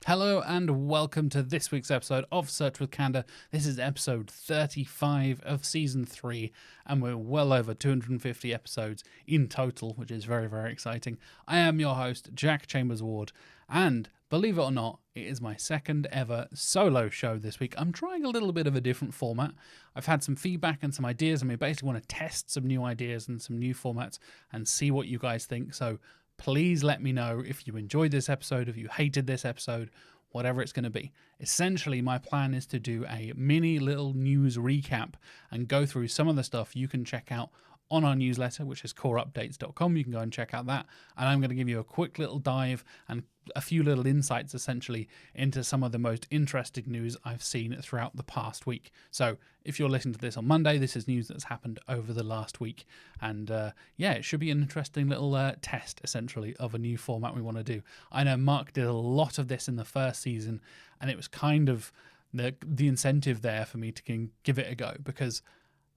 Hello and welcome to this week's episode of Search With Candour. This is episode 35 of season 3 and we're well over 250 episodes in total, which is very, very exciting. I am your host, Jack Chambers-Ward, and believe it or not, it is my second ever solo show this week. I'm trying a little bit of a different format. I've had some feedback and some ideas, and we basically want to test some new ideas and some new formats and see what you guys think. So please let me know if you enjoyed this episode, if you hated this episode, whatever it's going to be. Essentially, my plan is to do a mini little news recap and go through some of the stuff you can check out on our newsletter, which is coreupdates.com. You can go and check out that. And I'm going to give you a quick little dive and a few little insights, essentially, into some of the most interesting news I've seen throughout the past week. So if you're listening to this on Monday, this is news that's happened over the last week. And it should be an interesting little test, essentially, of a new format we want to do. I know Mark did a lot of this in the first season, and it was kind of the incentive there for me to give it a go, because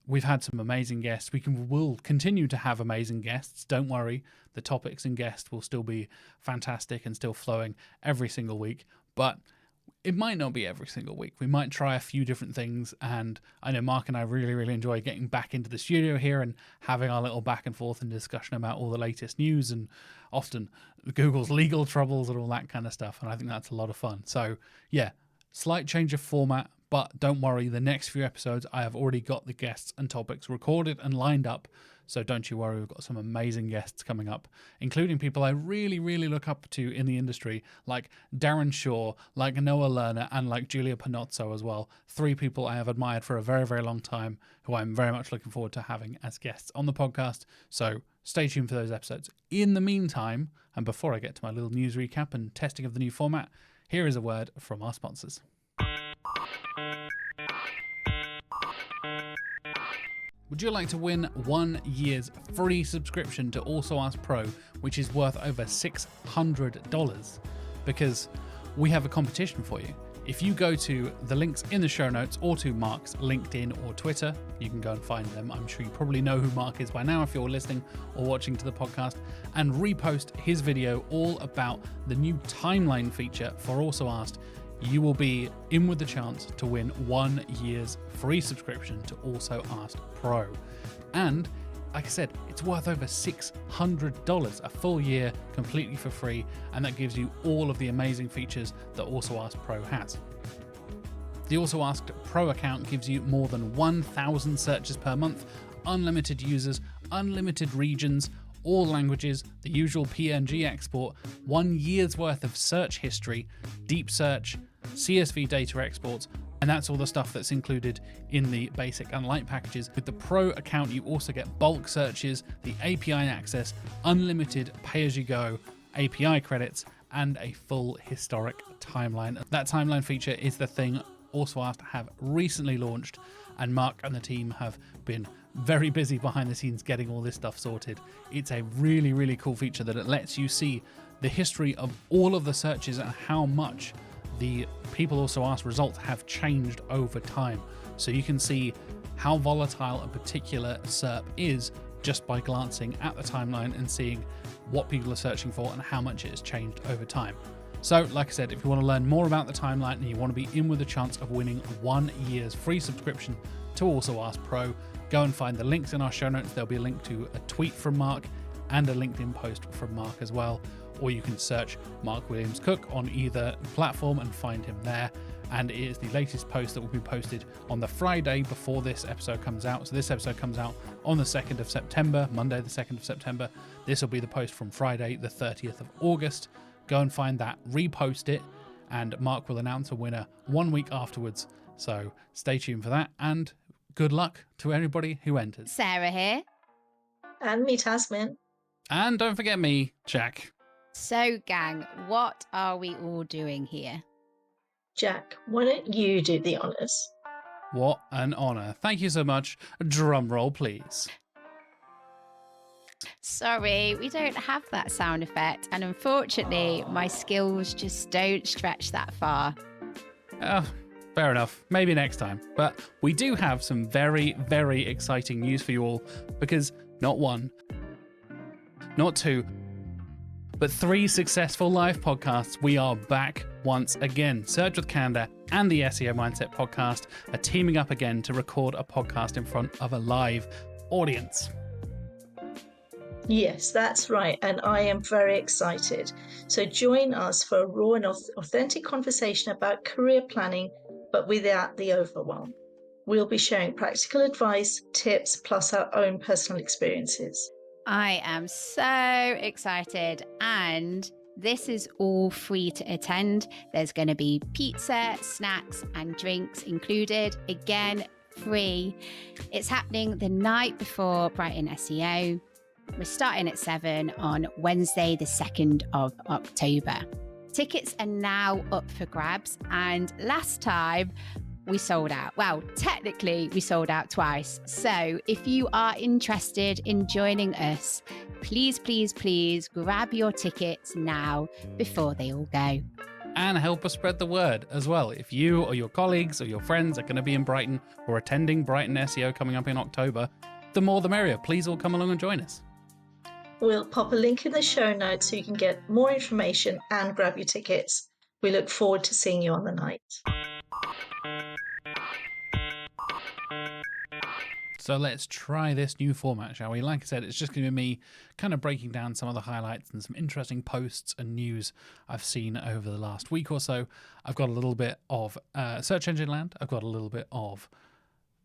we've had some amazing guests. We'll continue to have amazing guests. Don't worry. The topics and guests will still be fantastic and still flowing every single week. But it might not be every single week. We might try a few different things. And I know Mark and I really, really enjoy getting back into the studio here and having our little back and forth and discussion about all the latest news and often Google's legal troubles and all that kind of stuff. And I think that's a lot of fun. So yeah, slight change of format. But don't worry, the next few episodes, I have already got the guests and topics recorded and lined up. So don't you worry, we've got some amazing guests coming up, including people I really, really look up to in the industry, like Darren Shaw, like Noah Lerner, and like Julia Panozzo as well. 3 people I have admired for a very, very long time, who I'm very much looking forward to having as guests on the podcast. So stay tuned for those episodes. In the meantime, and before I get to my little news recap and testing of the new format, here is a word from our sponsors. Would you like to win 1 year's free subscription to AlsoAsked Pro, which is worth over $600? Because we have a competition for you. If you go to the links in the show notes or to Mark's LinkedIn or Twitter, you can go and find them. I'm sure you probably know who Mark is by now if you're listening or watching to the podcast, and repost his video all about the new timeline feature for AlsoAsked. You will be in with the chance to win 1 year's free subscription to AlsoAsked Pro. And like I said, it's worth over $600, a full year completely for free, and that gives you all of the amazing features that AlsoAsked Pro has. The AlsoAsked Pro account gives you more than 1,000 searches per month, unlimited users, unlimited regions, all languages, the usual PNG export, 1 year's worth of search history, deep search, CSV data exports, and that's all the stuff that's included in the basic and light packages. With the Pro account, you also get bulk searches, the API access, unlimited pay-as-you-go API credits, and a full historic timeline. That timeline feature is the thing AlsoAsked have recently launched, and Mark and the team have been very busy behind the scenes getting all this stuff sorted. It's a really, really cool feature that it lets you see the history of all of the searches and how much the people AlsoAsked results have changed over time. So you can see how volatile a particular SERP is just by glancing at the timeline and seeing what people are searching for and how much it has changed over time. So, like I said, if you want to learn more about the timeline and you want to be in with a chance of winning 1 year's free subscription to AlsoAsked Pro, go and find the links in our show notes. There'll be a link to a tweet from Mark and a LinkedIn post from Mark as well. Or you can search Mark Williams Cook on either platform and find him there. And it is the latest post that will be posted on the Friday before this episode comes out. So this episode comes out on the 2nd of September, Monday the 2nd of September. This will be the post from Friday the 30th of August. Go and find that, repost it, and Mark will announce a winner 1 week afterwards. So stay tuned for that, and good luck to everybody who enters. Sarah here. And me, Tasman. And don't forget me, Jack. So, gang, what are we all doing here? Jack, why don't you do the honours? What an honour. Thank you so much. Drum roll, please. Sorry, we don't have that sound effect, and unfortunately, my skills just don't stretch that far. Oh, fair enough. Maybe next time. But we do have some very, very exciting news for you all, because not one, not two, But 3 successful live podcasts, we are back once again. Search With Candour and the SEO Mindset podcast are teaming up again to record a podcast in front of a live audience. Yes, that's right. And I am very excited. So join us for a raw and authentic conversation about career planning, but without the overwhelm. We'll be sharing practical advice, tips, plus our own personal experiences. I am so excited, and this is all free to attend. There's going to be pizza, snacks, and drinks included. Again, free. It's happening the night before Brighton SEO. We're starting at 7 on Wednesday, the 2nd of October. Tickets are now up for grabs, and last time we sold out. Well, technically we sold out twice. So if you are interested in joining us, please, please, please grab your tickets now before they all go. And help us spread the word as well. If you or your colleagues or your friends are going to be in Brighton or attending Brighton SEO coming up in October, the more the merrier. Please all come along and join us. We'll pop a link in the show notes so you can get more information and grab your tickets. We look forward to seeing you on the night. So let's try this new format, shall we? Like I said, it's just going to be me kind of breaking down some of the highlights and some interesting posts and news I've seen over the last week or so. I've got a little bit of Search Engine Land. I've got a little bit of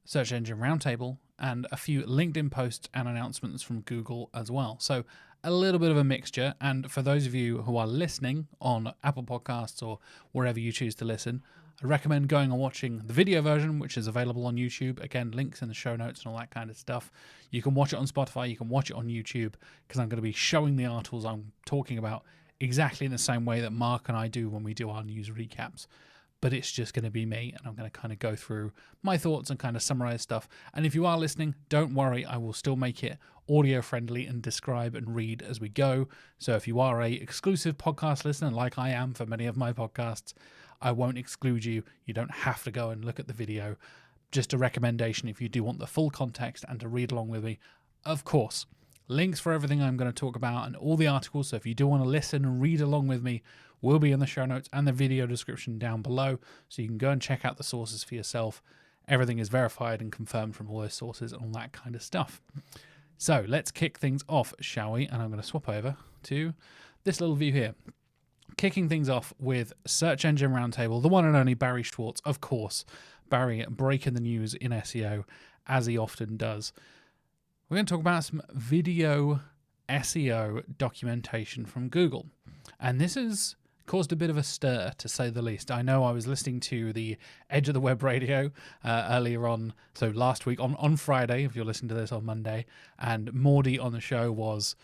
Search Engine Roundtable and a few LinkedIn posts and announcements from Google as well. So a little bit of a mixture. And for those of you who are listening on Apple Podcasts or wherever you choose to listen, I recommend going and watching the video version, which is available on YouTube. Again, links in the show notes and all that kind of stuff. You can watch it on Spotify. You can watch it on YouTube, because I'm going to be showing the articles I'm talking about exactly in the same way that Mark and I do when we do our news recaps. But it's just going to be me, and I'm going to kind of go through my thoughts and kind of summarize stuff. And if you are listening, don't worry, I will still make it audio friendly and describe and read as we go. So if you are a exclusive podcast listener, like I am for many of my podcasts, I won't exclude you. You don't have to go and look at the video. Just a recommendation if you do want the full context and to read along with me. Of course, links for everything I'm going to talk about and all the articles. So if you do want to listen and read along with me, will be in the show notes and the video description down below. So you can go and check out the sources for yourself. Everything is verified and confirmed from all those sources and all that kind of stuff. So let's kick things off, shall we? And I'm going to swap over to this little view here. Kicking things off with Search Engine Roundtable, the one and only Barry Schwartz, of course. Barry breaking the news in SEO, as he often does. We're going to talk about some video SEO documentation from Google. And this has caused a bit of a stir, to say the least. I know I was listening to the Edge of the Web radio earlier on, so last week, on Friday, if you're listening to this on Monday, and Mordy on the show was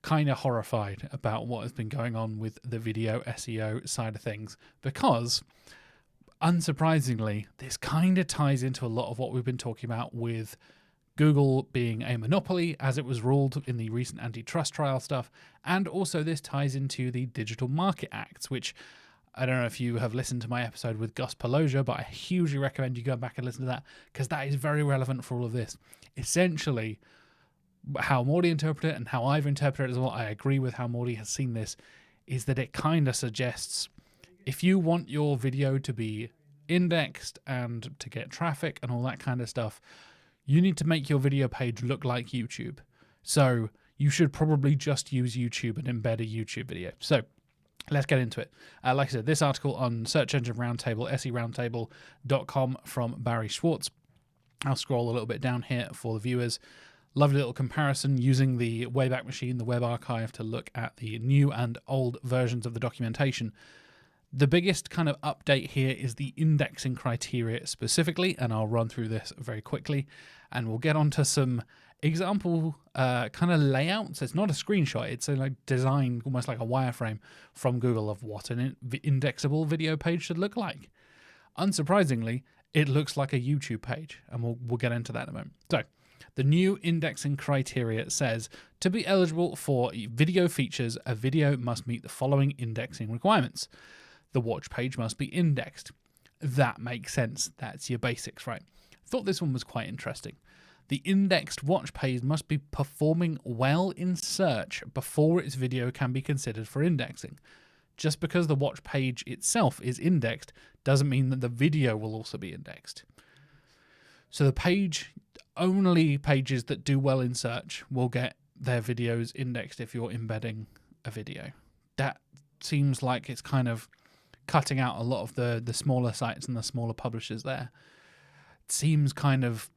kind of horrified about what has been going on with the video SEO side of things, because unsurprisingly, this kind of ties into a lot of what we've been talking about with Google being a monopoly as it was ruled in the recent antitrust trial stuff. And also this ties into the Digital Market Act, which I don't know if you have listened to my episode with Gus Pelosia, but I hugely recommend you go back and listen to that, because that is very relevant for all of this. Essentially, how Mordy interpreted it and how I've interpreted it as well, I agree with how Mordy has seen this, is that it kind of suggests if you want your video to be indexed and to get traffic and all that kind of stuff, you need to make your video page look like YouTube. So you should probably just use YouTube and embed a YouTube video. So let's get into it. Like I said, this article on Search Engine Roundtable, seroundtable.com from Barry Schwartz. I'll scroll a little bit down here for the viewers. Lovely little comparison using the Wayback Machine, the Web Archive, to look at the new and old versions of the documentation. The biggest kind of update here is the indexing criteria specifically, and I'll run through this very quickly, and we'll get onto some example kind of layouts. It's not a screenshot, it's a design, almost like a wireframe from Google of what an indexable video page should look like. Unsurprisingly, it looks like a YouTube page, and we'll get into that in a moment. So, the new indexing criteria says, to be eligible for video features, a video must meet the following indexing requirements. The watch page must be indexed. That makes sense. That's your basics, right? Thought this one was quite interesting. The indexed watch page must be performing well in search before its video can be considered for indexing. Just because the watch page itself is indexed doesn't mean that the video will also be indexed. So only pages that do well in search will get their videos indexed if you're embedding a video. That seems like it's kind of cutting out a lot of the smaller sites and the smaller publishers there. It seems kind of,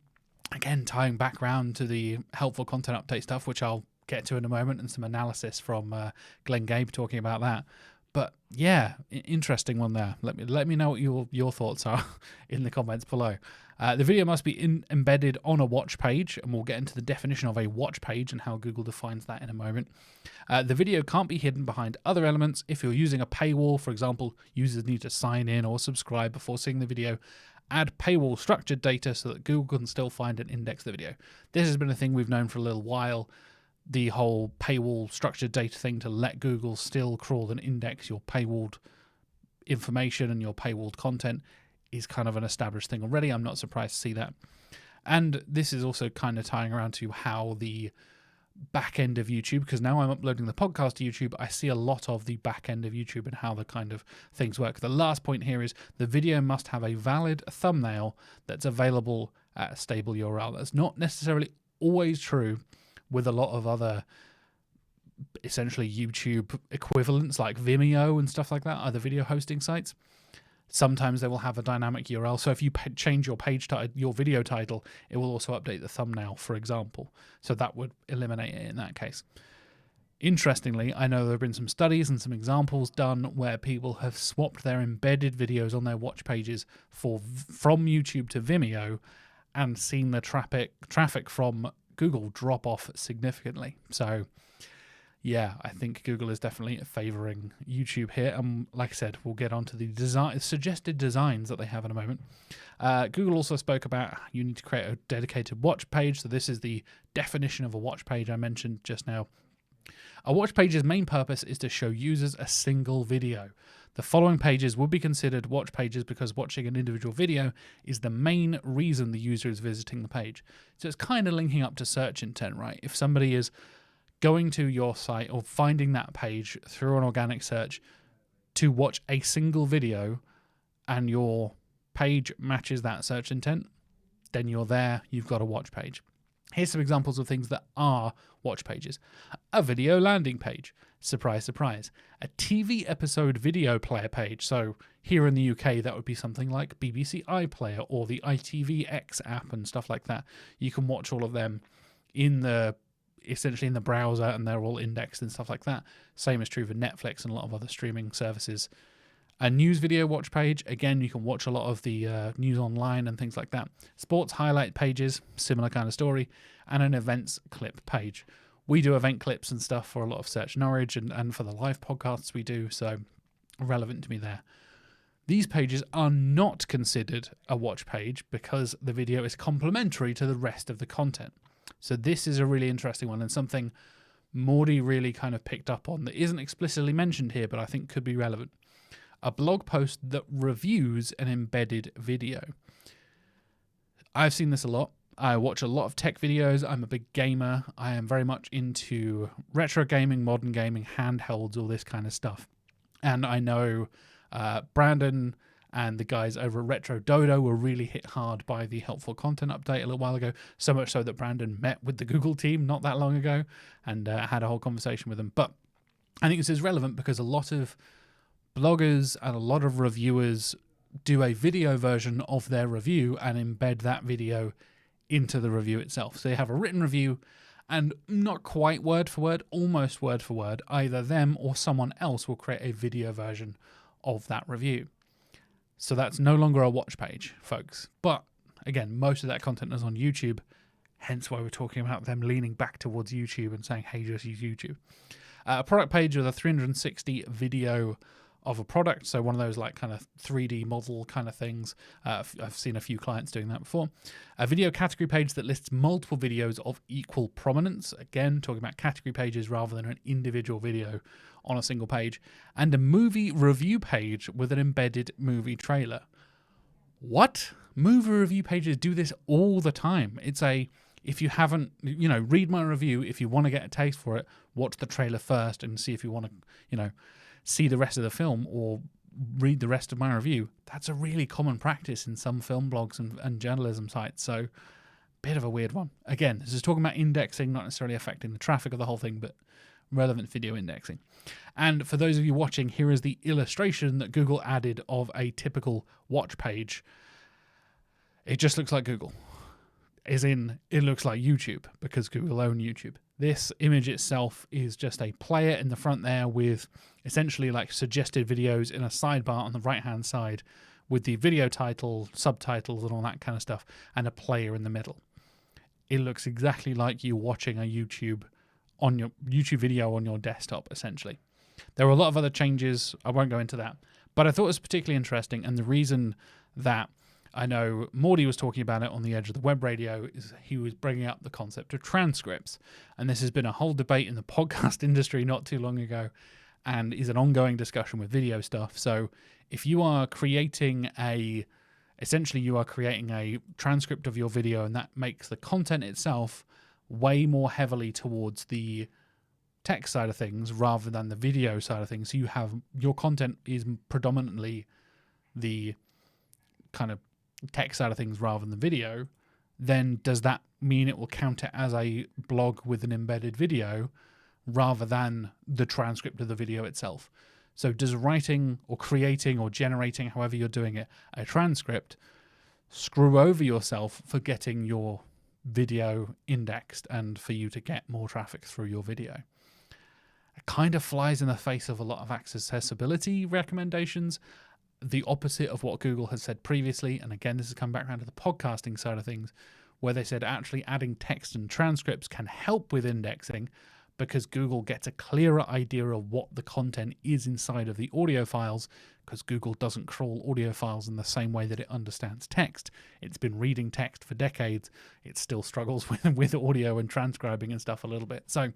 again, tying back around to the helpful content update stuff, which I'll get to in a moment, and some analysis from Glenn Gabe talking about that. But yeah, interesting one there. Let me know what your thoughts are in the comments below. The video must be embedded on a watch page, and we'll get into the definition of a watch page and how Google defines that in a moment. The video can't be hidden behind other elements. If you're using a paywall, for example, users need to sign in or subscribe before seeing the video. Add paywall structured data so that Google can still find and index the video. This has been a thing we've known for a little while. The whole paywall structured data thing to let Google still crawl and index your paywalled information and your paywalled content is kind of an established thing already. I'm not surprised to see that. And this is also kind of tying around to how the back end of YouTube, because now I'm uploading the podcast to YouTube, I see a lot of the back end of YouTube and how the kind of things work. The last point here is the video must have a valid thumbnail that's available at a stable URL. That's not necessarily always true with a lot of other essentially YouTube equivalents like Vimeo and stuff like that, other video hosting sites. Sometimes they will have a dynamic URL. So if you change your your video title, it will also update the thumbnail, for example. So that would eliminate it in that case. Interestingly, I know there have been some studies and some examples done where people have swapped their embedded videos on their watch pages from YouTube to Vimeo and seen the traffic from Google drop off significantly. So yeah, I think Google is definitely favoring YouTube here. And like I said, we'll get onto the suggested designs that they have in a moment. Google also spoke about you need to create a dedicated watch page. So this is the definition of a watch page I mentioned just now. A watch page's main purpose is to show users a single video. The following pages would be considered watch pages because watching an individual video is the main reason the user is visiting the page. So it's kind of linking up to search intent, right? If somebody is going to your site or finding that page through an organic search to watch a single video and your page matches that search intent, then you're there, you've got a watch page. Here's some examples of things that are watch pages. A video landing page. Surprise, surprise. A TV episode video player page. So here in the UK, that would be something like BBC iPlayer or the ITVX app and stuff like that. You can watch all of them essentially in the browser, and they're all indexed and stuff like that. Same is true for Netflix and a lot of other streaming services. A news video watch page, again, you can watch a lot of the news online and things like that. Sports highlight pages, similar kind of story. And an events clip page. We do event clips and stuff for a lot of Search Norwich and for the live podcasts we do, so relevant to me there. These pages are not considered a watch page because the video is complementary to the rest of the content. So this is a really interesting one and something Mordy really kind of picked up on that isn't explicitly mentioned here, but I think could be relevant. A blog post that reviews an embedded video. I've seen this a lot. I watch a lot of tech videos. I'm a big gamer. I am very much into retro gaming, modern gaming, handhelds, all this kind of stuff. And I know Brandon and the guys over at Retro Dodo were really hit hard by the helpful content update a little while ago, so much so that Brandon met with the Google team not that long ago and had a whole conversation with them. But I think this is relevant because a lot of bloggers and a lot of reviewers do a video version of their review and embed that video into the review itself. So they have a written review and not quite word for word, almost word for word, either them or someone else will create a video version of that review. So that's no longer a watch page, folks. But again, most of that content is on YouTube, hence why we're talking about them leaning back towards YouTube and saying, hey, just use YouTube. A product page with a 360 video of a product, so one of those like kind of 3D model kind of things. I've seen a few clients doing that before. A video category page that lists multiple videos of equal prominence. Again, talking about category pages rather than an individual video on a single page. And a movie review page with an embedded movie trailer. What? Movie review pages do this all the time. It's a if you haven't, read my review. If you want to get a taste for it, watch the trailer first and see if you want to, see the rest of the film or read the rest of my review. That's a really common practice in some film blogs and journalism sites. So, bit of a weird one. Again, this is talking about indexing, not necessarily affecting the traffic of the whole thing, but relevant video indexing. And for those of you watching, here is the illustration that Google added of a typical watch page. It just looks like Google. As in, it looks like YouTube, because Google own YouTube. This image itself is just a player in the front there with essentially like suggested videos in a sidebar on the right-hand side with the video title, subtitles, and all that kind of stuff, and a player in the middle. It looks exactly like you watching a YouTube video on your desktop, essentially. There were a lot of other changes. I won't go into that. But I thought it was particularly interesting, and the reason that I know Mordy was talking about it on the Edge of the Web Radio is he was bringing up the concept of transcripts. And this has been a whole debate in the podcast industry not too long ago and is an ongoing discussion with video stuff. So if you are creating a transcript of your video, and that makes the content itself way more heavily towards the text side of things rather than the video side of things. So you have your content is predominantly the kind of text side of things rather than the video, then does that mean it will count it as a blog with an embedded video rather than the transcript of the video itself? So does writing or creating or generating, however you're doing it, a transcript, screw over yourself for getting your video indexed and for you to get more traffic through your video? It kind of flies in the face of a lot of accessibility recommendations, the opposite of what Google has said previously. And again, this has come back around to the podcasting side of things, where they said actually adding text and transcripts can help with indexing because Google gets a clearer idea of what the content is inside of the audio files, because Google doesn't crawl audio files in the same way that it understands text. It's been reading text for decades. It still struggles with audio and transcribing and stuff a little bit. So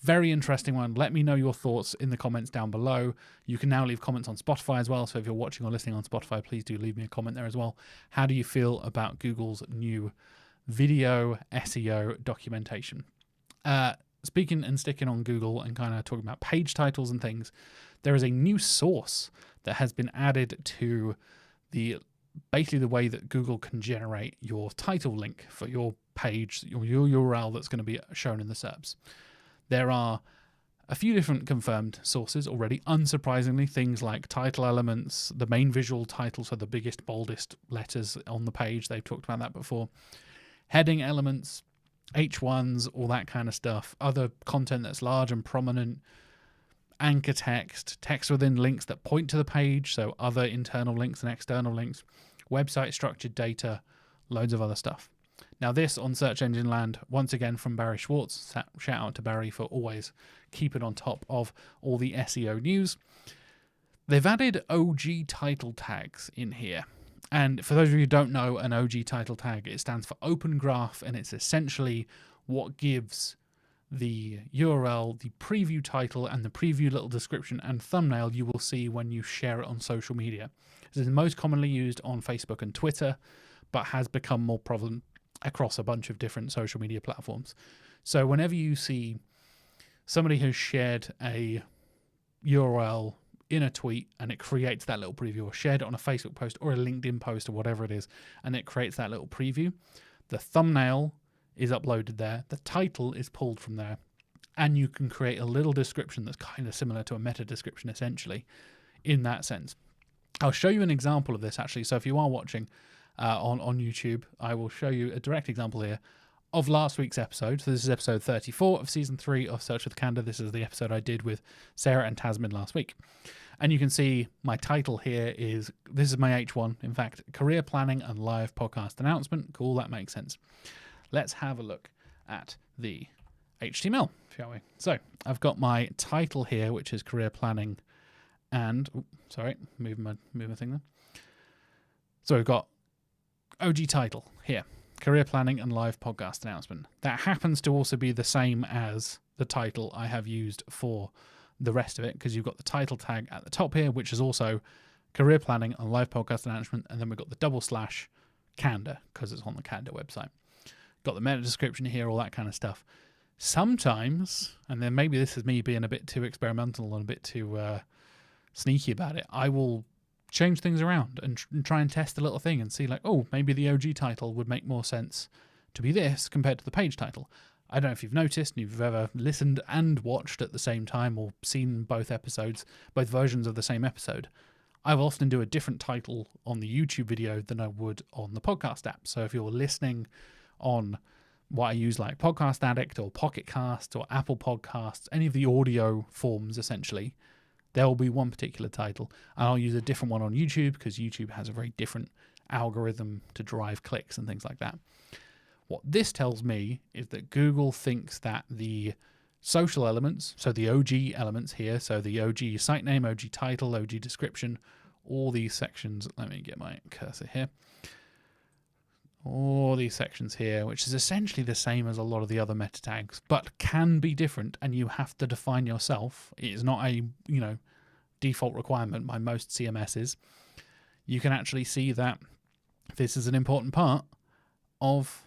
very interesting one. Let me know your thoughts in the comments down below. You can now leave comments on Spotify as well. So if you're watching or listening on Spotify, please do leave me a comment there as well. How do you feel about Google's new video SEO documentation? Speaking and sticking on Google and kind of talking about page titles and things, there is a new source that has been added to basically the way that Google can generate your title link for your page, your URL that's going to be shown in the SERPs. There are a few different confirmed sources already, unsurprisingly, things like title elements, the main visual title, so the biggest, boldest letters on the page. They've talked about that before. Heading elements, H1s, all that kind of stuff. Other content that's large and prominent. Anchor text, text within links that point to the page, so other internal links and external links. Website structured data, loads of other stuff. Now this on Search Engine Land, once again from Barry Schwartz. Shout out to Barry for always keeping on top of all the SEO news. They've added OG title tags in here. And for those of you who don't know, an OG title tag, it stands for Open Graph, and it's essentially what gives the URL the preview title and the preview little description and thumbnail you will see when you share it on social media. This is most commonly used on Facebook and Twitter, but has become more prevalent across a bunch of different social media platforms. So whenever you see somebody has shared a URL in a tweet and it creates that little preview, or shared it on a Facebook post or a LinkedIn post or whatever it is, and it creates that little preview, the thumbnail is uploaded there, the title is pulled from there, and you can create a little description that's kind of similar to a meta description essentially in that sense. I'll show you an example of this actually. So if you are watching on YouTube, I will show you a direct example here of last week's episode. So this is episode 34 of season 3 of Search With Candour. This is the episode I did with Sarah and Tasmin last week. And you can see my title here is, this is my H1, in fact, career planning and live podcast announcement. Cool, that makes sense. Let's have a look at the HTML, shall we? So I've got my title here, which is career planning and, moving my thing there. So we've got OG title here, career planning and live podcast announcement. That happens to also be the same as the title I have used for the rest of it, because you've got the title tag at the top here, which is also career planning and live podcast announcement. And then we've got the / Candour, because it's on the Candour website. got the meta description here, all that kind of stuff. Sometimes, and then maybe this is me being a bit too experimental and a bit too sneaky about it, I will change things around and try and test a little thing and see like, oh, maybe the OG title would make more sense to be this compared to the page title. I don't know if you've noticed, and you've ever listened and watched at the same time or seen both episodes, both versions of the same episode. I will often do a different title on the YouTube video than I would on the podcast app. So if you're listening on what I use like Podcast Addict or Pocket Cast or Apple Podcasts, any of the audio forms essentially, there will be one particular title. And I'll use a different one on YouTube because YouTube has a very different algorithm to drive clicks and things like that. What this tells me is that Google thinks that the social elements, so the OG elements here, so the OG site name, OG title, OG description, all these sections, let me get my cursor here, all these sections here, which is essentially the same as a lot of the other meta tags, but can be different, and you have to define yourself. It is not a, default requirement by most CMSs. You can actually see that this is an important part of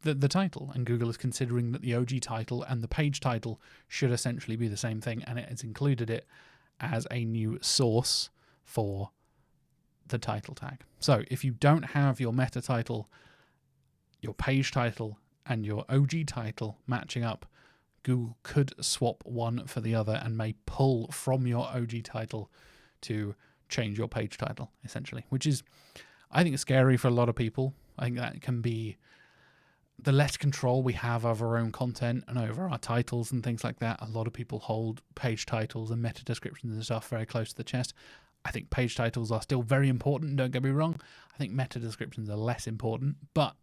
the title, and Google is considering that the OG title and the page title should essentially be the same thing, and it has included it as a new source for the title tag. So if you don't have your meta title, your page title, and your OG title matching up, Google could swap one for the other and may pull from your OG title to change your page title, essentially, which is, I think, scary for a lot of people. I think that can be the less control we have over our own content and over our titles and things like that. A lot of people hold page titles and meta descriptions and stuff very close to the chest. I think page titles are still very important, don't get me wrong. I think meta descriptions are less important, but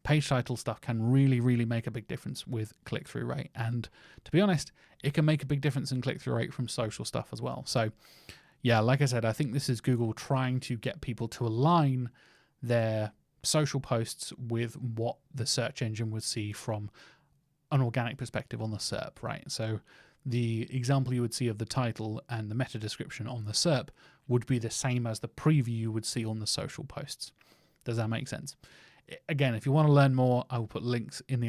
page title stuff can really, really make a big difference with click-through rate. And to be honest, it can make a big difference in click-through rate from social stuff as well. So yeah, like I said, I think this is Google trying to get people to align their social posts with what the search engine would see from an organic perspective on the SERP, right? So the example you would see of the title and the meta description on the SERP would be the same as the preview you would see on the social posts. Does that make sense? Again, if you want to learn more, I will put links in the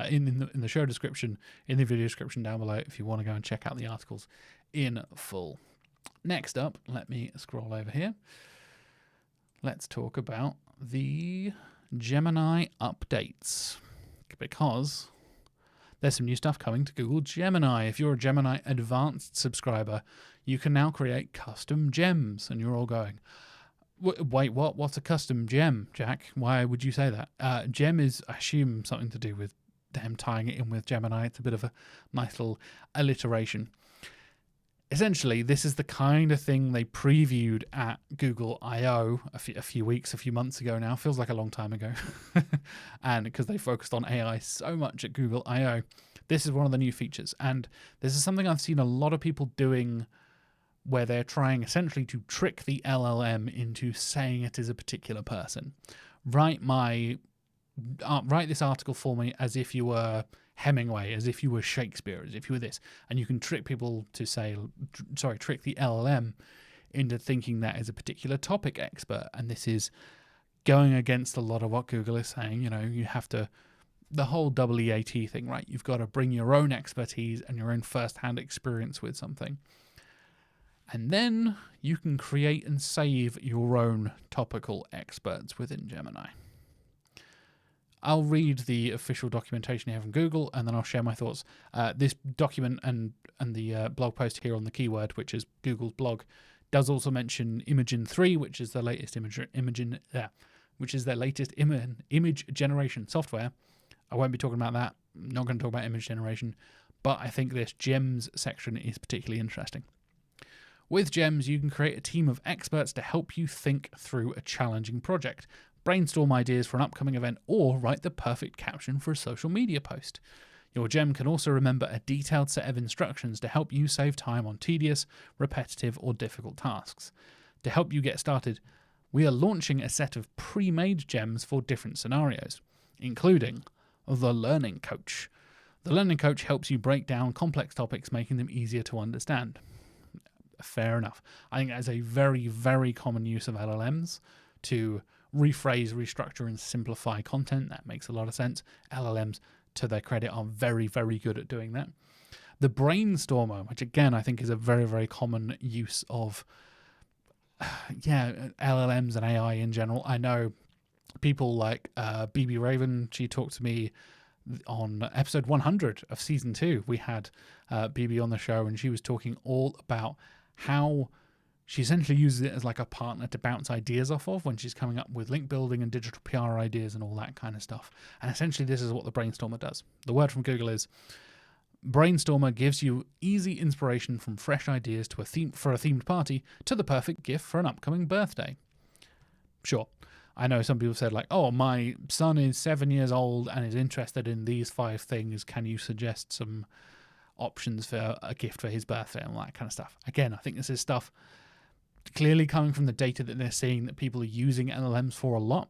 in the show description, in the video description down below if you want to go and check out the articles in full. Next up, let me scroll over here. Let's talk about the Gemini updates, because there's some new stuff coming to Google Gemini. If you're a Gemini Advanced subscriber, you can now create custom gems, and you're all going, wait, what? What's a custom gem, Jack? Why would you say that? Gem is, I assume, something to do with them tying it in with Gemini. It's a bit of a nice little alliteration. Essentially, this is the kind of thing they previewed at Google I/O a few months ago now. Feels like a long time ago. And because they focused on AI so much at Google I/O, this is one of the new features. And this is something I've seen a lot of people doing, where they're trying essentially to trick the LLM into saying it is a particular person. Write this article for me as if you were Hemingway, as if you were Shakespeare, as if you were this. And you can trick people to trick the LLM into thinking that is a particular topic expert. And this is going against a lot of what Google is saying. You have to, the whole EAT thing, right? You've got to bring your own expertise and your own first-hand experience with something. And then you can create and save your own topical experts within Gemini. I'll read the official documentation here from Google, and then I'll share my thoughts. This document and the blog post here on the keyword, which is Google's blog, does also mention Imagen 3, which is the latest image generation software. I won't be talking about that. I'm not going to talk about image generation, but I think this gems section is particularly interesting. With gems, you can create a team of experts to help you think through a challenging project, brainstorm ideas for an upcoming event, or write the perfect caption for a social media post. Your gem can also remember a detailed set of instructions to help you save time on tedious, repetitive, or difficult tasks. To help you get started, we are launching a set of pre-made gems for different scenarios, including the Learning Coach. The Learning Coach helps you break down complex topics, making them easier to understand. Fair enough. I think that's a very, very common use of LLMs to rephrase, restructure, and simplify content. That makes a lot of sense. LLMs, to their credit, are very, very good at doing that. The brainstormer, which again I think is a very, very common use of LLMs and AI in general. I know people like BB Raven. She talked to me on episode 100 of season 2. We had BB on the show, and she was talking all about how she essentially uses it as like a partner to bounce ideas off of when she's coming up with link building and digital PR ideas and all that kind of stuff. And essentially this is what the brainstormer does. The word from Google is brainstormer gives you easy inspiration from fresh ideas to a theme for a themed party to the perfect gift for an upcoming birthday. Sure. I know some people said like, oh, my son is 7 years old and is interested in these 5 things. Can you suggest some options for a gift for his birthday and all that kind of stuff? Again, I think this is stuff clearly coming from the data that they're seeing that people are using LLMs for a lot,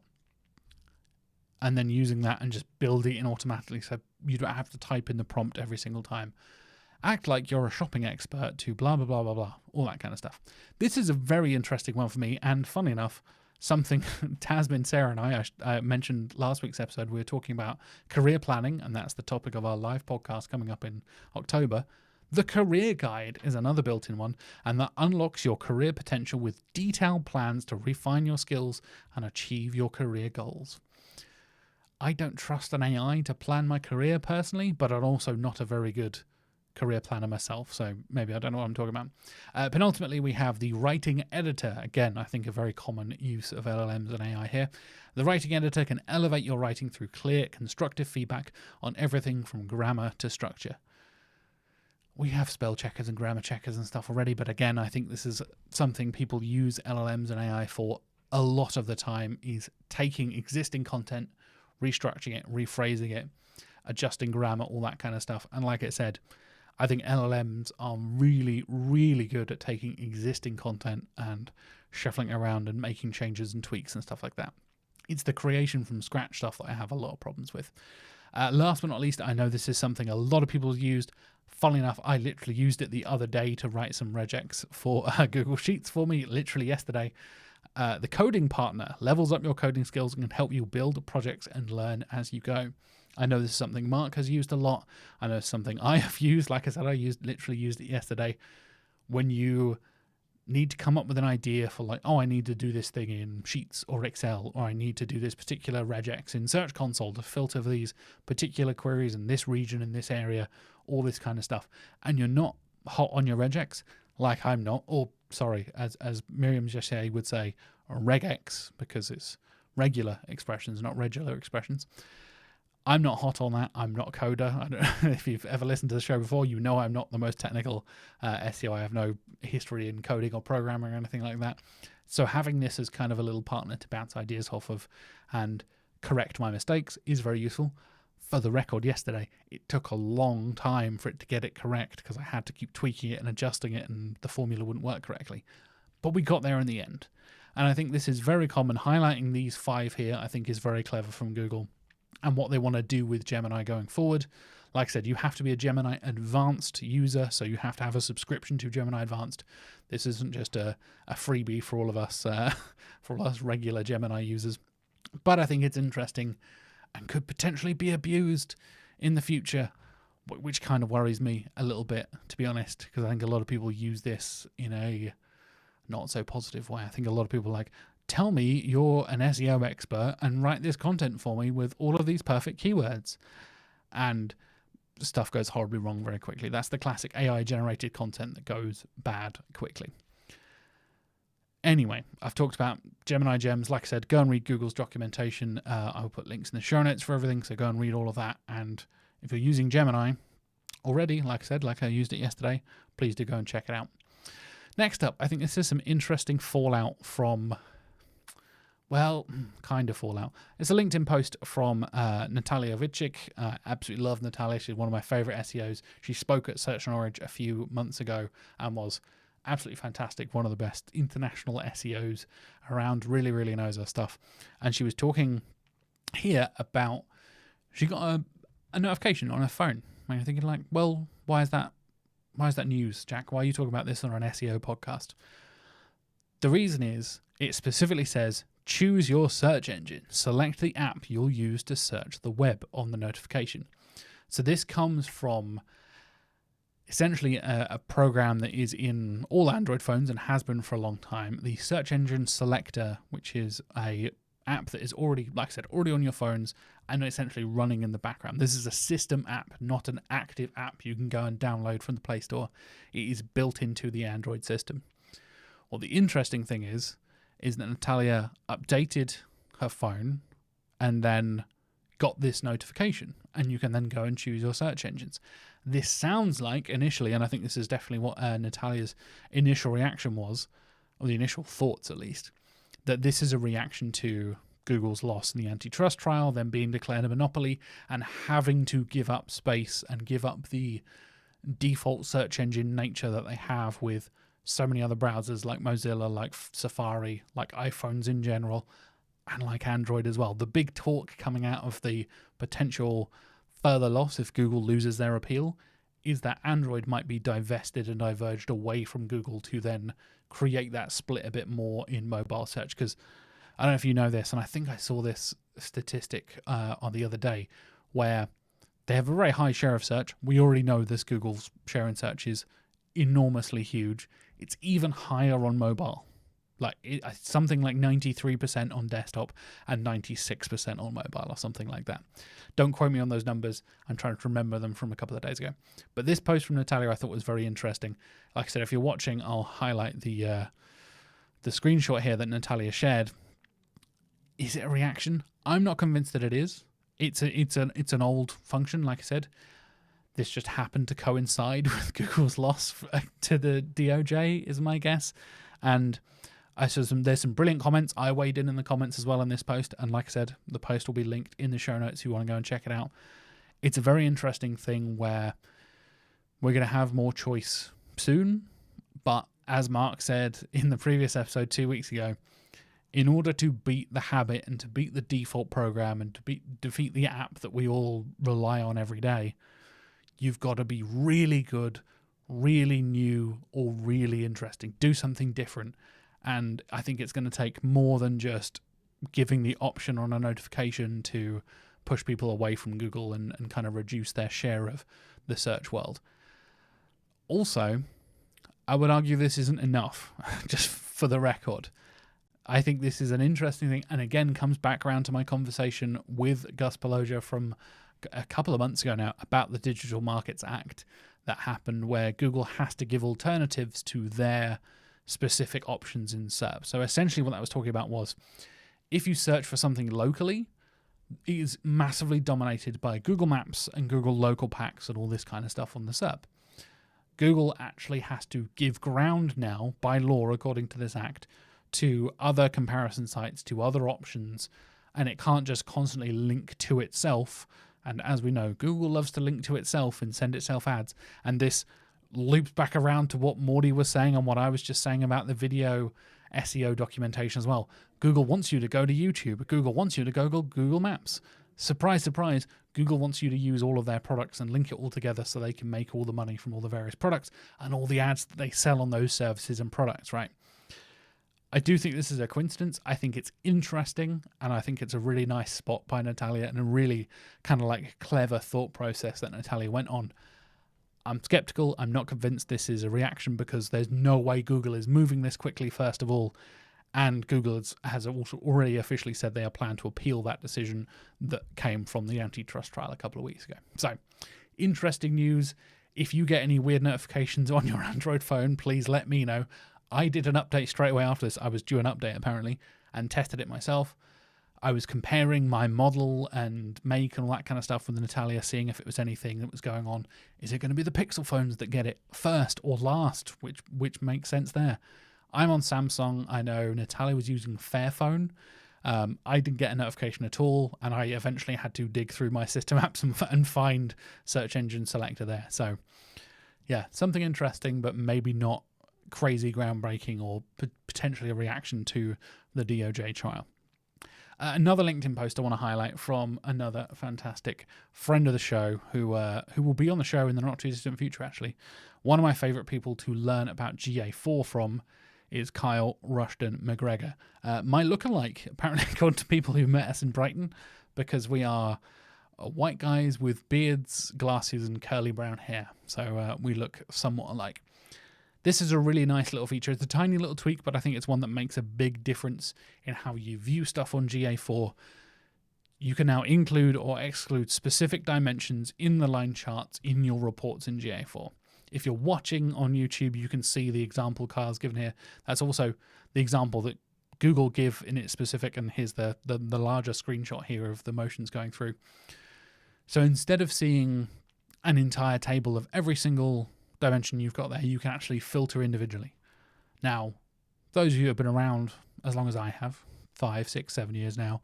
and then using that and just building it in automatically so you don't have to type in the prompt every single time. Act like you're a shopping expert to blah, blah, blah, blah, blah, all that kind of stuff. This is a very interesting one for me, and funny enough, something Tasmin, Sarah and I mentioned last week's episode. We were talking about career planning, and that's the topic of our live podcast coming up in October. The career guide is another built-in one, and that unlocks your career potential with detailed plans to refine your skills and achieve your career goals. I don't trust an AI to plan my career personally, but I'm also not a very good career planner myself, so maybe I don't know what I'm talking about. Penultimately, we have the writing editor. Again, I think a very common use of LLMs and AI here. The writing editor can elevate your writing through clear, constructive feedback on everything from grammar to structure. We have spell checkers and grammar checkers and stuff already, but again, I think this is something people use LLMs and AI for a lot of the time, is taking existing content, restructuring it, rephrasing it, adjusting grammar, all that kind of stuff. And like I said, I think LLMs are really, really good at taking existing content and shuffling it around and making changes and tweaks and stuff like that. It's the creation from scratch stuff that I have a lot of problems with. Last but not least, I know this is something a lot of people have used. Funnily enough, I literally used it the other day to write some regex for Google Sheets for me, literally yesterday. The coding partner levels up your coding skills and can help you build projects and learn as you go. I know this is something Mark has used a lot. I know it's something I have used. Like I said, I literally used it yesterday. When you need to come up with an idea for like, oh, I need to do this thing in Sheets or Excel, or I need to do this particular regex in Search Console to filter for these particular queries in this region, in this area, all this kind of stuff. And you're not hot on your regex, like I'm not, or sorry, as Miriam Jesse would say, regex, because it's regular expressions, not regular expressions. I'm not hot on that. I'm not a coder. I don't know if you've ever listened to the show before, you know I'm not the most technical SEO. I have no history in coding or programming or anything like that. So having this as kind of a little partner to bounce ideas off of and correct my mistakes is very useful. For the record, yesterday, it took a long time for it to get it correct because I had to keep tweaking it and adjusting it and the formula wouldn't work correctly. But we got there in the end. And I think this is very common. Highlighting these 5 here, I think, is very clever from Google. And what they want to do with Gemini going forward. Like I said, you have to be a Gemini Advanced user, so you have to have a subscription to Gemini Advanced. This isn't just a freebie for all of us, for all us regular Gemini users. But I think it's interesting and could potentially be abused in the future, which kind of worries me a little bit, to be honest, because I think a lot of people use this in a not so positive way. I think a lot of people are like, tell me you're an SEO expert and write this content for me with all of these perfect keywords. And stuff goes horribly wrong very quickly. That's the classic AI generated content that goes bad quickly. Anyway, I've talked about Gemini Gems. Like I said, go and read Google's documentation. I'll put links in the show notes for everything, so go and read all of that. And if you're using Gemini already, like I said, like I used it yesterday, please do go and check it out. Next up, I think this is some interesting fallout from... Well, kind of fallout. It's a LinkedIn post from Natalia Witczyk. Absolutely love Natalia. She's one of my favorite SEOs. She spoke at Search and Orange a few months ago and was absolutely fantastic. One of the best international SEOs around. Really, really knows her stuff. And she was talking here about, she got a notification on her phone. And you're thinking like, well, why is that news, Jack? Why are you talking about this on an SEO podcast? The reason is it specifically says, choose your search engine. Select the app you'll use to search the web on the notification. So this comes from essentially a program that is in all Android phones and has been for a long time. The Search Engine Selector, which is a app that is already, like I said, already on your phones and essentially running in the background. This is a system app, not an active app you can go and download from the Play Store. It is built into the Android system. Well, the interesting thing is that Natalia updated her phone and then got this notification, and you can then go and choose your search engines. This sounds like initially, and I think this is definitely what Natalia's initial reaction was, or the initial thoughts at least, that this is a reaction to Google's loss in the antitrust trial, them being declared a monopoly and having to give up space and give up the default search engine nature that they have with so many other browsers like Mozilla, like Safari, like iPhones in general, and like Android as well. The big talk coming out of the potential further loss if Google loses their appeal is that Android might be divested and diverged away from Google to then create that split a bit more in mobile search. Because I don't know if you know this, and I think I saw this statistic on the other day, where they have a very high share of search. We already know this Google's share in search is enormously huge. It's even higher on mobile. Something like 93% on desktop and 96% on mobile or something like that. Don't quote me on those numbers. I'm trying to remember them from a couple of days ago. But this post from Natalia I thought was very interesting. Like I said, if you're watching, I'll highlight the screenshot here that Natalia shared. Is it a reaction? I'm not convinced that it is. It's an old function, like I said. This just happened to coincide with Google's loss to the DOJ, is my guess. And I saw there's some brilliant comments. I weighed in the comments as well in this post. And like I said, the post will be linked in the show notes if you want to go and check it out. It's a very interesting thing where we're going to have more choice soon. But as Mark said in the previous episode 2 weeks ago, in order to beat the habit and to beat the default program and to defeat the app that we all rely on every day, you've got to be really good, really new, or really interesting. Do something different. And I think it's going to take more than just giving the option on a notification to push people away from Google and kind of reduce their share of the search world. Also, I would argue this isn't enough, just for the record. I think this is an interesting thing, and again comes back around to my conversation with Gus Peloja from a couple of months ago now about the Digital Markets Act that happened, where Google has to give alternatives to their specific options in SERP. So essentially what that was talking about was, if you search for something locally, it is massively dominated by Google Maps and Google Local Packs and all this kind of stuff on the SERP. Google actually has to give ground now, by law, according to this act, to other comparison sites, to other options, and it can't just constantly link to itself. And as we know, Google loves to link to itself and send itself ads. And this loops back around to what Morty was saying and what I was just saying about the video SEO documentation as well. Google wants you to go to YouTube. Google wants you to go Google Maps. Surprise, surprise, Google wants you to use all of their products and link it all together so they can make all the money from all the various products and all the ads that they sell on those services and products, right? I do think this is a coincidence. I think it's interesting, and I think it's a really nice spot by Natalia and a really kind of like clever thought process that Natalia went on. I'm skeptical. I'm not convinced this is a reaction, because there's no way Google is moving this quickly, first of all. And Google has also already officially said they are planning to appeal that decision that came from the antitrust trial a couple of weeks ago. So, interesting news. If you get any weird notifications on your Android phone, please let me know. I did an update straight away after this. I was due an update, apparently, and tested it myself. I was comparing my model and make and all that kind of stuff with Natalia, seeing if it was anything that was going on. Is it going to be the Pixel phones that get it first or last? Which makes sense there. I'm on Samsung. I know Natalia was using Fairphone. I didn't get a notification at all, and I eventually had to dig through my system apps and find Search Engine Selector there. So, yeah, something interesting, but maybe not crazy groundbreaking or potentially a reaction to the DOJ trial. Another LinkedIn post I want to highlight from another fantastic friend of the show who will be on the show in the not too distant future, actually. One of my favorite people to learn about GA4 from. is Kyle Rushton McGregor. My lookalike, apparently, according to people who met us in Brighton, because we are white guys with beards, glasses, and curly brown hair. So we look somewhat alike. This is a really nice little feature. It's a tiny little tweak, but I think it's one that makes a big difference in how you view stuff on GA4. You can now include or exclude specific dimensions in the line charts in your reports in GA4. If you're watching on YouTube, you can see the example Kyle's given here. That's also the example that Google give in its specific, and here's the larger screenshot here of the motions going through. So instead of seeing an entire table of every single dimension you've got there, you can actually filter individually. Now, those of you who have been around as long as I have, 5, 6, 7 years now,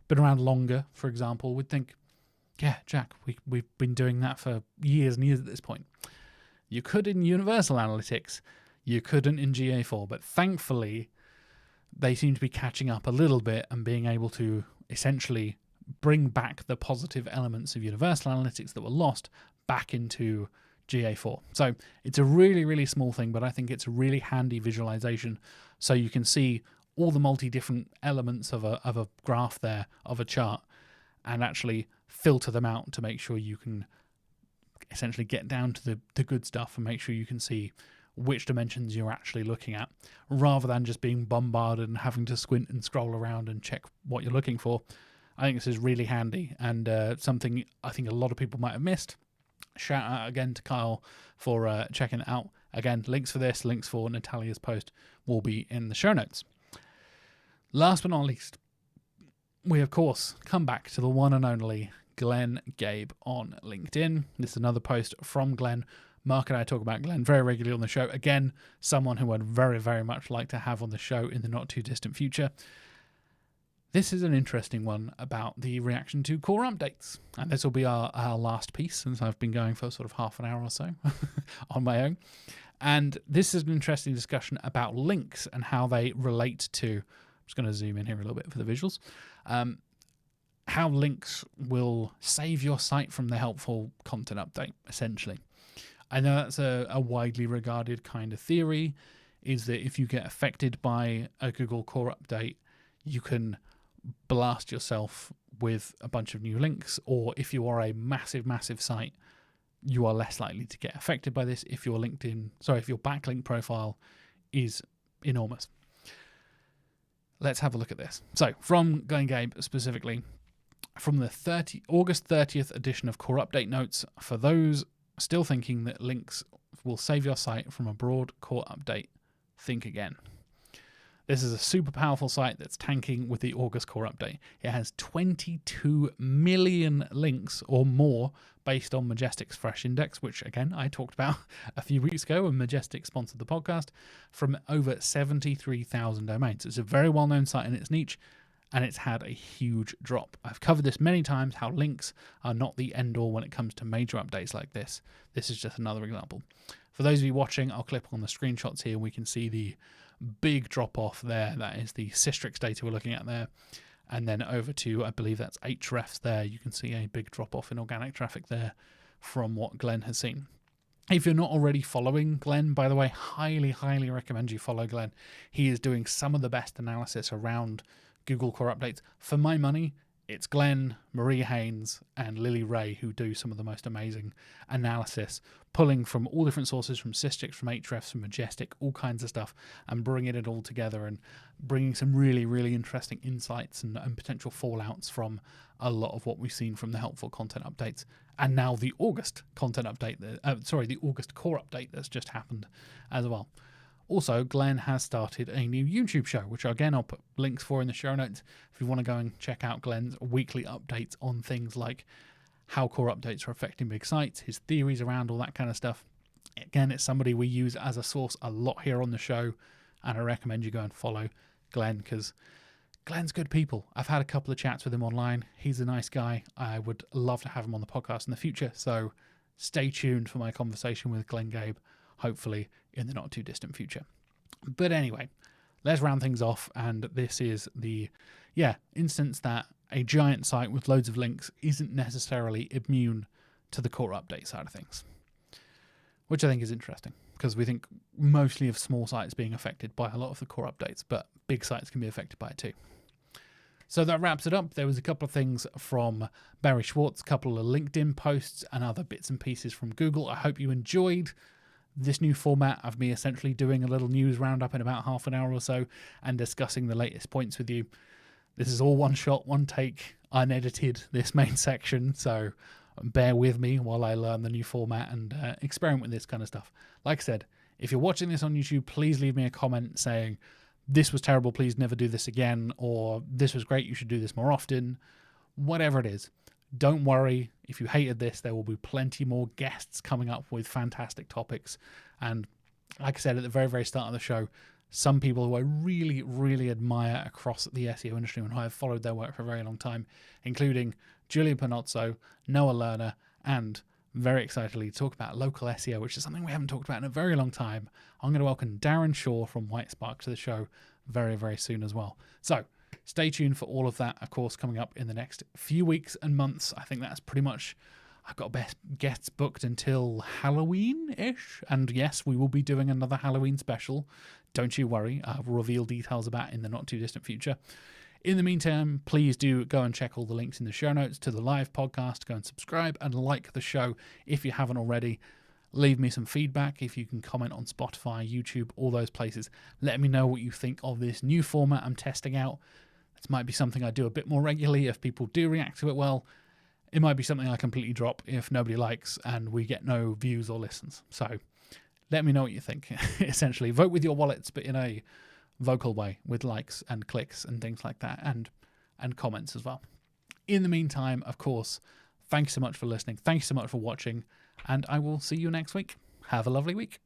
been around longer, for example, would think, yeah, Jack, we've been doing that for years and years at this point. You could in Universal Analytics, you couldn't in GA4, but thankfully they seem to be catching up a little bit and being able to essentially bring back the positive elements of Universal Analytics that were lost back into GA4. So it's a really, really small thing, but I think it's a really handy visualization. So you can see all the different elements of a graph there, of a chart, and actually filter them out to make sure you can essentially get down to the good stuff and make sure you can see which dimensions you're actually looking at, rather than just being bombarded and having to squint and scroll around and check what you're looking for. I think this is really handy and something I think a lot of people might have missed. Shout out again to Kyle for checking it out. Again, links for this, links for Natalia's post will be in the show notes. Last but not least, we of course come back to the one and only Glenn Gabe on LinkedIn. This is another post from Glenn. Mark and I talk about Glenn very regularly on the show. Again, someone who I'd very, very much like to have on the show in the not too distant future. This is an interesting one about the reaction to core updates. And this will be our last piece, since I've been going for sort of half an hour or so on my own. And this is an interesting discussion about links and how they relate to, I'm just going to zoom in here a little bit for the visuals, how links will save your site from the helpful content update, essentially. I know that's a widely regarded kind of theory, is that if you get affected by a Google core update, you can blast yourself with a bunch of new links, or if you are a massive site, you are less likely to get affected by this if your backlink profile is enormous. Let's have a look at this. So from Glenn Gabe specifically, from the August 30th edition of Core Update Notes, for those still thinking that links will save your site from a broad core update, think again. This is a super powerful site that's tanking with the August core update. It has 22 million links or more based on Majestic's Fresh Index, which again I talked about a few weeks ago when Majestic sponsored the podcast, from over 73,000 domains. It's a very well-known site in its niche, and it's had a huge drop. I've covered this many times, how links are not the end-all when it comes to major updates like this. This is just another example. For those of you watching, I'll click on the screenshots here. We can see the big drop-off there. That is the Systrix data we're looking at there. And then over to, I believe that's Hrefs there. You can see a big drop-off in organic traffic there from what Glenn has seen. If you're not already following Glenn, by the way, highly recommend you follow Glenn. He is doing some of the best analysis around Google core updates. For my money, it's Glenn, Marie Haynes, and Lily Ray who do some of the most amazing analysis, pulling from all different sources, from Systrix, from Hrefs, from Majestic, all kinds of stuff, and bringing it all together and bringing some really interesting insights and potential fallouts from a lot of what we've seen from the helpful content updates. And now the August content update, the August core update that's just happened as well. Also, Glenn has started a new YouTube show, which again I'll put links for in the show notes if you want to go and check out Glenn's weekly updates on things like how core updates are affecting big sites, his theories around all that kind of stuff. Again, it's somebody we use as a source a lot here on the show, and I recommend you go and follow Glenn because Glenn's good people. I've had a couple of chats with him online. He's a nice guy. I would love to have him on the podcast in the future, so stay tuned for my conversation with Glenn Gabe, hopefully in the not too distant future. But anyway, let's round things off, and this is the instance that a giant site with loads of links isn't necessarily immune to the core update side of things, which I think is interesting because we think mostly of small sites being affected by a lot of the core updates, but big sites can be affected by it too. So that wraps it up. There was a couple of things from Barry Schwartz, a couple of LinkedIn posts, and other bits and pieces from Google. I hope you enjoyed this new format of me essentially doing a little news roundup in about half an hour or so and discussing the latest points with you. This is all one shot, one take, unedited, this main section, so bear with me while I learn the new format and experiment with this kind of stuff. Like I said, if you're watching this on YouTube, please leave me a comment saying, this was terrible, please never do this again, or this was great, you should do this more often. Whatever it is, don't worry. If you hated this, there will be plenty more guests coming up with fantastic topics. And like I said at the very, very start of the show, some people who I really, really admire across the SEO industry and who I've followed their work for a very long time, including Julia Panozzo, Noah Lerner, and very excitedly talk about local SEO, which is something we haven't talked about in a very long time. I'm going to welcome Darren Shaw from White Spark to the show very, very soon as well. So stay tuned for all of that, of course, coming up in the next few weeks and months. I think that's pretty much, I've got best guests booked until Halloween-ish. And yes, we will be doing another Halloween special. Don't you worry. I'll reveal details about it in the not too distant future. In the meantime, please do go and check all the links in the show notes to the live podcast. Go and subscribe and like the show if you haven't already. Leave me some feedback if you can comment on Spotify, YouTube, all those places. Let me know what you think of this new format I'm testing out. This might be something I do a bit more regularly if people do react to it well. It might be something I completely drop if nobody likes and we get no views or listens. So let me know what you think. Essentially, vote with your wallets, but in a vocal way with likes and clicks and things like that, and comments as well. In the meantime, of course, thanks so much for listening. Thanks so much for watching, and I will see you next week. Have a lovely week.